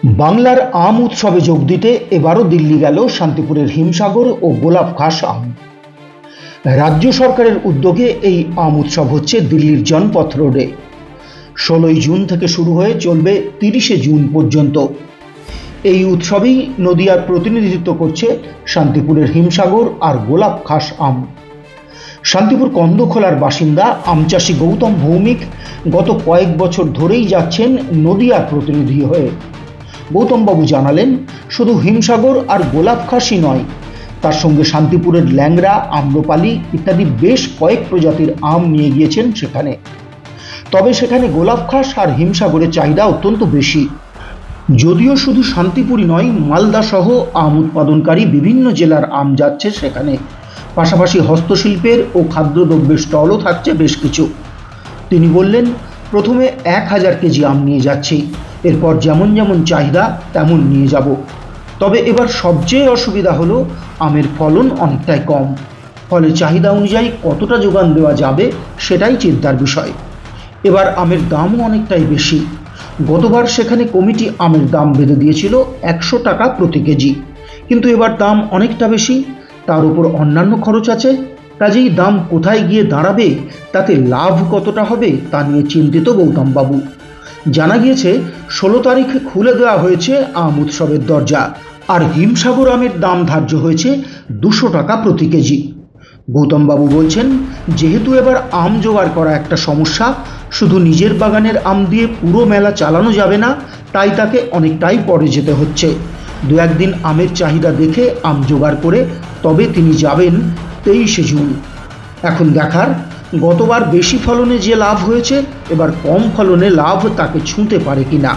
বাংলার আম উৎসবে যোগ দিতে এবারও দিল্লি গেল শান্তিপুরের হিমসাগর ও গোলাপখাস আম। রাজ্য সরকারের উদ্যোগে এই আম উৎসব হচ্ছে দিল্লির জনপথ রোডে। 16ই জুন থেকে শুরু হয়ে চলবে 30শে জুন পর্যন্ত। এই উৎসবেই নদিয়ার প্রতিনিধিত্ব করছে শান্তিপুরের হিমসাগর আর গোলাপখাস আম। শান্তিপুর কন্দখোলার বাসিন্দা আমচাষী গৌতম ভৌমিক গত কয়েক বছর ধরেই যাচ্ছেন নদিয়ার প্রতিনিধি হয়ে। গৌতমবাবু জানালেন, শুধু হিমসাগর আর গোলাপখাসই নয়, তার সঙ্গে শান্তিপুরের ল্যাংড়া, আম্রপালি ইত্যাদি বেশ কয়েক প্রজাতির আম নিয়ে গিয়েছেন সেখানে। তবে সেখানে গোলাপখাস আর হিমসাগরের চাহিদা অত্যন্ত বেশি। যদিও শুধু শান্তিপুরই নয়, মালদা সহ আম উৎপাদনকারী বিভিন্ন জেলার আম যাচ্ছে সেখানে। পাশাপাশি হস্তশিল্পের ও খাদ্যদ্রব্যের স্টলও থাকছে বেশ কিছু। তিনি বললেন, প্রথমে 1000 কেজি আম নিয়ে যাচ্ছি, এরপর যেমন যেমন চাহিদা তেমন নিয়ে যাব। তবে এবার সবচেয়ে অসুবিধা হলো আমের ফলন অনেকটাই কম, ফলে চাহিদা অনুযায়ী কতটা যোগান দেওয়া যাবে সেটাই চিন্তার বিষয়। এবার আমের দামও অনেকটাই বেশি। গতবার সেখানে কমিটি আমের দাম বেঁধে দিয়েছিল 100 টাকা প্রতি কেজি, কিন্তু এবার দাম অনেকটা বেশি, তার উপর অন্যান্য খরচ আছে। কাজেই দাম কোথায় গিয়ে দাঁড়াবে, তাতে লাভ কতটা হবে তা নিয়ে চিন্তিত গৌতমবাবু। জানা গিয়েছে 16 তারিখে খুলে দেওয়া হয়েছে আম উৎসবের দরজা, আর হিমসাগর আমের দাম ধার্য হয়েছে 200 টাকা প্রতি কেজি। গৌতমবাবু বলছেন, যেহেতু এবার আম জোগাড় করা একটা সমস্যা, শুধু নিজের বাগানের আম দিয়ে পুরো মেলা চালানো যাবে না, তাই তাকে অনেকটাই পরে যেতে হচ্ছে। 2-1 দিন আমের চাহিদা দেখে আম জোগাড় করে তবে তিনি যাবেন 23শে জুন। এখন দেখার, গতবার বেশি ফলনে যে লাভ হয়েছে, এবার কম ফলনে লাভ তাকে ছুঁতে পারে কিনা।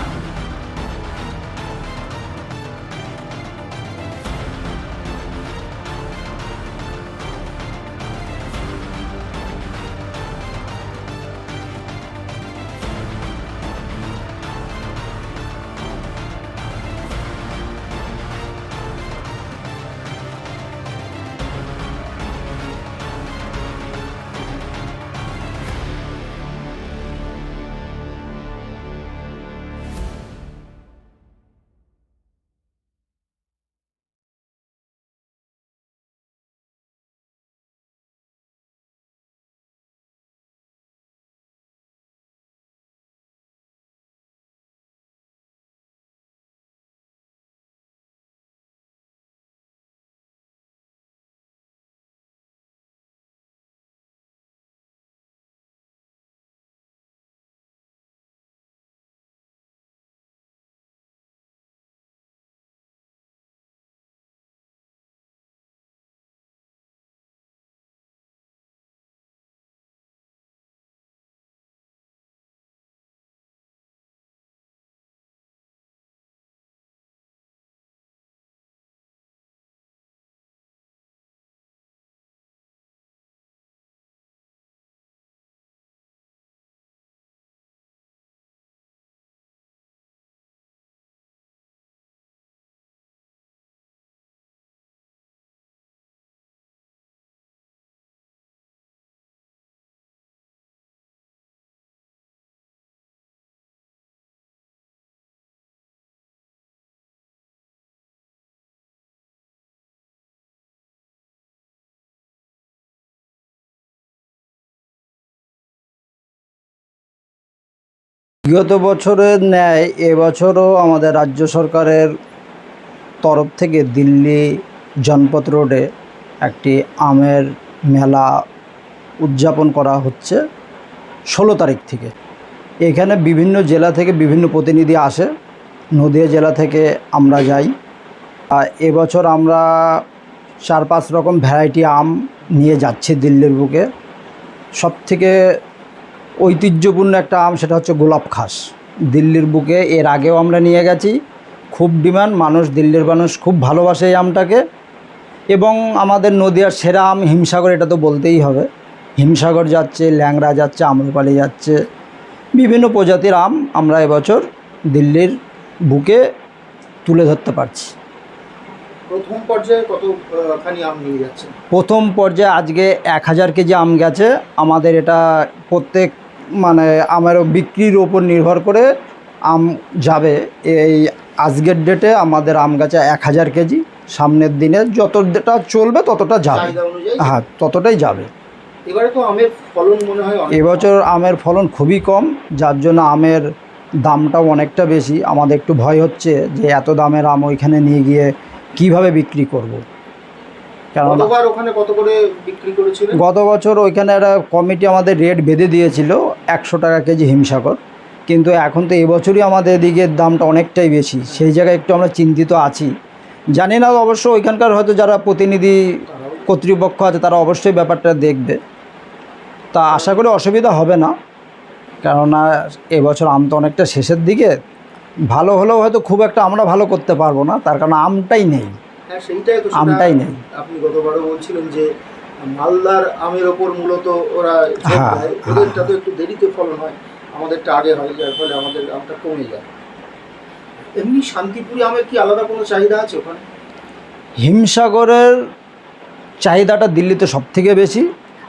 বিগত বছরের ন্যায় এবছরও আমাদের রাজ্য সরকারের তরফ থেকে দিল্লি জনপথ রোডে একটি আমের মেলা উদযাপন করা হচ্ছে 16 তারিখ থেকে। এখানে বিভিন্ন জেলা থেকে বিভিন্ন প্রতিনিধি আসে। নদিয়া জেলা থেকে আমরা যাই। এবছর আমরা 4-5 রকম ভ্যারাইটি আম নিয়ে যাচ্ছি দিল্লির বুকে। সবথেকে ঐতিহ্যপূর্ণ একটা আম, সেটা হচ্ছে গোলাপখাস। দিল্লির বুকে এর আগেও আমরা নিয়ে গেছি, খুব ডিমান্ড, দিল্লির মানুষ খুব ভালোবাসে এই আমটাকে। এবং আমাদের নদিয়ার সেরা আম হিমসাগর, এটা তো বলতেই হবে। হিমসাগর যাচ্ছে, ল্যাংড়া যাচ্ছে, আম্রপালি যাচ্ছে, বিভিন্ন প্রজাতির আম আমরা এবছর দিল্লির বুকে তুলে ধরতে পারছি। প্রথম পর্যায়ে কতখানি আম নিয়ে যাচ্ছে? প্রথম পর্যায়ে আজকে 1000 কেজি আম গেছে। আমাদের এটা প্রত্যেক আমের বিক্রির ওপর নির্ভর করে আম যাবে। এই আজকের ডেটে আমাদের আম গাছে 1000 কেজি, সামনের দিনে যতটা চলবে ততটা যাবে। চাহিদা অনুযায়ী হ্যাঁ, ততটাই যাবে। এবারে তো আমের ফলন মনে হয় এবছর আমের ফলন খুবই কম, যার জন্য আমের দামটাও অনেকটা বেশি। আমাদের একটু ভয় হচ্ছে যে এত দামের আম ওইখানে নিয়ে গিয়ে কিভাবে বিক্রি করব। কারণ গতবার ওখানে কত করে বিক্রি করেছিলেন? গত বছর ওইখানে একটা কমিটি আমাদের রেট বেঁধে দিয়েছিল 100 টাকা কেজি হিমসাগর, কিন্তু এখন তো এবছরই আমাদের এদিকে দামটা অনেকটাই বেশি। সেই জায়গায় একটু আমরা চিন্তিত আছি। জানি না, অবশ্য ওইখানকার হয়তো যারা প্রতিনিধি কর্তৃপক্ষ আছে তারা অবশ্যই ব্যাপারটা দেখবে। তা আশা করি অসুবিধা হবে না, কেননা এবছর আম তো অনেকটা শেষের দিকে। ভালো হলেও হয়তো খুব একটা আমরা ভালো করতে পারবো না, তার কারণ আমটাই নেই। হ্যাঁ, সেইটাই তো, আমটাই নেই। আপনি গতবারও বলছিলেন যে মালদার আমের ওপর মূলত ওরা ঝোঁক হ্যাঁ, দেয়। ওদেরটা তো একটু দেরিতে ফলন হয়, আমাদেরটা আগে হয়, যার ফলে আমাদের আমটা কমে যায়। এমনি শান্তিপুরি আমের কি আলাদা কোনো চাহিদা আছে ওখানে? হিমসাগরের চাহিদাটা দিল্লিতে সবথেকে বেশি।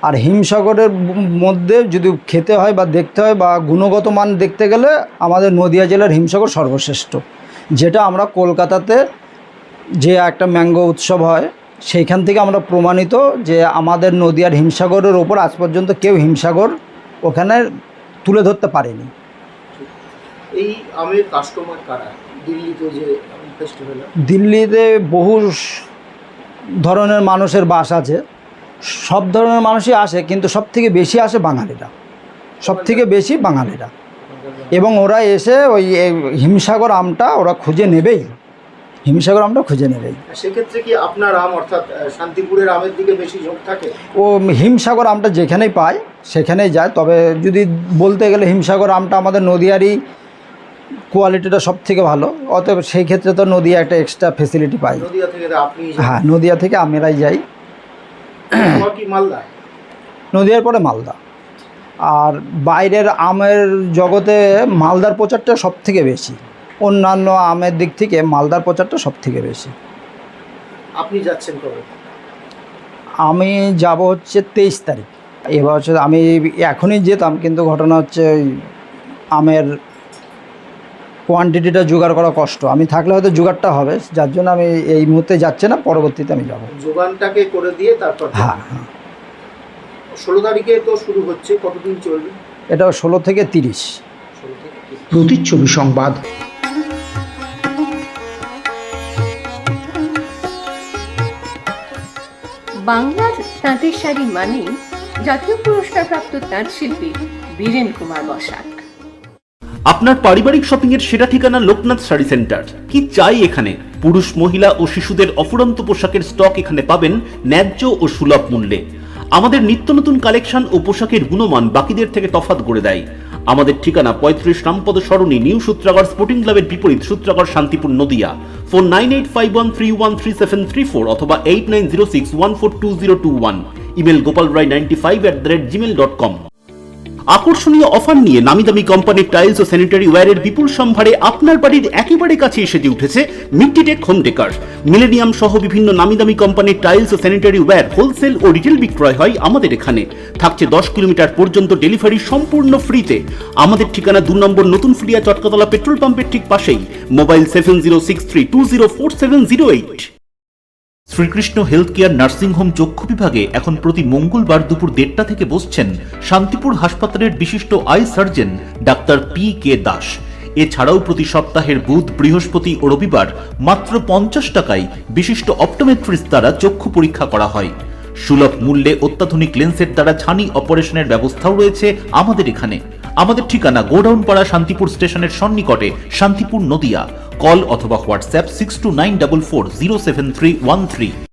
আর হিমসাগরের মধ্যে যদি খেতে হয় বা দেখতে হয় বা গুণগত মান দেখতে গেলে আমাদের নদিয়া জেলার হিমসাগর সর্বশ্রেষ্ঠ। যেটা আমরা কলকাতাতে যে একটা ম্যাঙ্গো উৎসব হয় সেইখান থেকে আমরা প্রমাণিত যে আমাদের নদিয়ার হিমসাগরের ওপর আজ পর্যন্ত কেউ হিমসাগর ওখানে তুলে ধরতে পারেনি। এই আমের কাস্টমার কারা দিল্লিতে যে ফেস্টিভ্যাল? দিল্লিতে বহু ধরনের মানুষের বাস আছে, সব ধরনের মানুষই আসে, কিন্তু সব থেকে বেশি আসে বাঙালিরা, সব থেকে বেশি বাঙালিরা। এবং ওরা এসে ওই হিমসাগর আমটা ওরা খুঁজে নেবেই, হিমসাগর আমটা খুঁজে নেবেই। সেক্ষেত্রে কি আপনার আম অর্থাৎ শান্তিপুরের আমের দিকে বেশি ঝোঁক থাকে? ও হিমসাগর আমটা যেখানেই পায় সেখানেই যায়। তবে যদি বলতে গেলে হিমসাগর আমটা আমাদের নদিয়ারই কোয়ালিটিটা সব থেকে ভালো, অতএব সেই ক্ষেত্রে তো নদিয়া একটা এক্সট্রা ফেসিলিটি পাই। নদিয়া থেকে আপনি? হ্যাঁ, নদিয়া থেকে আমরাই যাই। কি মালদা? নদিয়ার পরে মালদা। আর বাইরের আমের জগতে মালদার প্রচারটা সব থেকে বেশি, অন্যান্য আমের দিক থেকে মালদার প্রচারটা সব থেকে বেশি। আপনি যাচ্ছেন কবে? আমি যাব হচ্ছে 23 তারিখ। এবছর আমি এখনই যেতাম, কিন্তু ঘটনা হচ্ছে ওই আমের কোয়ান্টিটিটা জোগাড় করা কষ্ট। আমি থাকলে হয়তো জোগাড়টা হবে, যার জন্য আমি এই মুহূর্তে যাচ্ছি না, পরবর্তীতে আমি যাব। যোগানটাকে করে দিয়ে তারপর? হ্যাঁ হ্যাঁ। 16 তারিখে তো শুরু হচ্ছে, কতদিন চলবে? এটা 16 থেকে 30। 16 থেকে 30। প্রতিচ্ছবি সংবাদ। বাংলার তাঁতের শাড়ি মানেই জাতীয় পুরস্কারপ্রাপ্ত তাঁত শিল্পী বীরেন কুমার বসাক। আপনার পারিবারিক শপিং এর সেরা ঠিকানা লোকনাথ শাড়ি সেন্টার। কি চাই এখানে? পুরুষ, মহিলা ও শিশুদের অফুরন্ত পোশাকের স্টক এখানে পাবেন ন্যায্য ও সুলভ মূল্যে। আমাদের নিত্য নতুন কালেকশন ও পোশাকের গুণমান বাকিদের থেকে তফাৎ করে দেয়। আমাদের ঠিকানা 35 রামপদ সরণি, নিউ সূত্রাগড় স্পোর্টিং ক্লাবের বিপরীত, সূত্রাগড়, শান্তিপুর, নদিয়া। ফোন 9851313734 অথবা 8906142021। Email gopalrai95@gmail.com। আকর্ষণীয় অফার নিয়ে নামি দামি কোম্পানির টাইলস ও স্যানিটারি ওয়্যারের বিপুল সম্ভারে আপনার বাড়ির একেবারে কাছে এসে উঠেছে মিট্টিটেক হোম ডেকার। মিলেনিয়াম সহ বিভিন্ন নামি দামি কোম্পানির টাইলস ও স্যানিটারি ওয়্যার হোলসেল ও রিটেল বিক্রয় হয় আমাদের এখানে। থাকছে 10 কিলোমিটার পর্যন্ত ডেলিভারি সম্পূর্ণ ফ্রিতে। আমাদের ঠিকানা 2 নম্বর নতুন ফ্লিয়া চটকাতলা পেট্রোল পাম্পের ঠিক পাশেই। Mobile 7063204708। Srikrishna health care nursing home চক্ষু বিভাগে এখন প্রতি মঙ্গলবার দুপুর 1:30টা থেকে বসছেন শান্তিপুর হাসপাতালের বিশিষ্ট I surgeon doctor PK Das. এছাড়াও প্রতি সপ্তাহের বুধ, বৃহস্পতি ও রবিবার মাত্র 50 টাকায় বিশিষ্ট অপটোমেট্রিস্ট দ্বারা চক্ষু পরীক্ষা করা হয়। সুলভ মূল্যে অত্যাধুনিক লেন্সের দ্বারা ছানি অপারেশনের ব্যবস্থাও রয়েছে আমাদের এখানে। আমাদের ঠিকানা গোডাউনপাড়া, শান্তিপুর স্টেশনের সন্নিকটে, শান্তিপুর, নদিয়া। কল অথবা হোয়াটসঅ্যাপ 6294407313।